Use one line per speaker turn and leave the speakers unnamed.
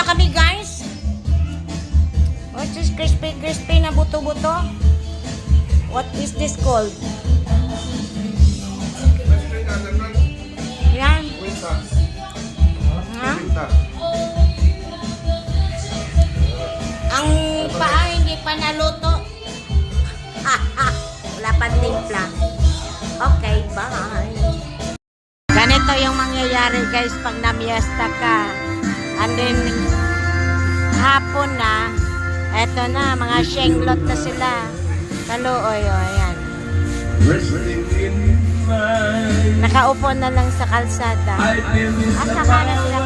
na kami, guys. What is crispy na buto-buto? What is this called? Yan. Ha? Ang paa hindi pa naluto. Wala pa timpla. Okay, bye. Ganito yung mangyayari, guys, pag namiesta ka. And then, hapon na, eto na, mga shenglot na sila. Kaluoy, o, ayan. Nakaupo na lang sa kalsada. At saka na sila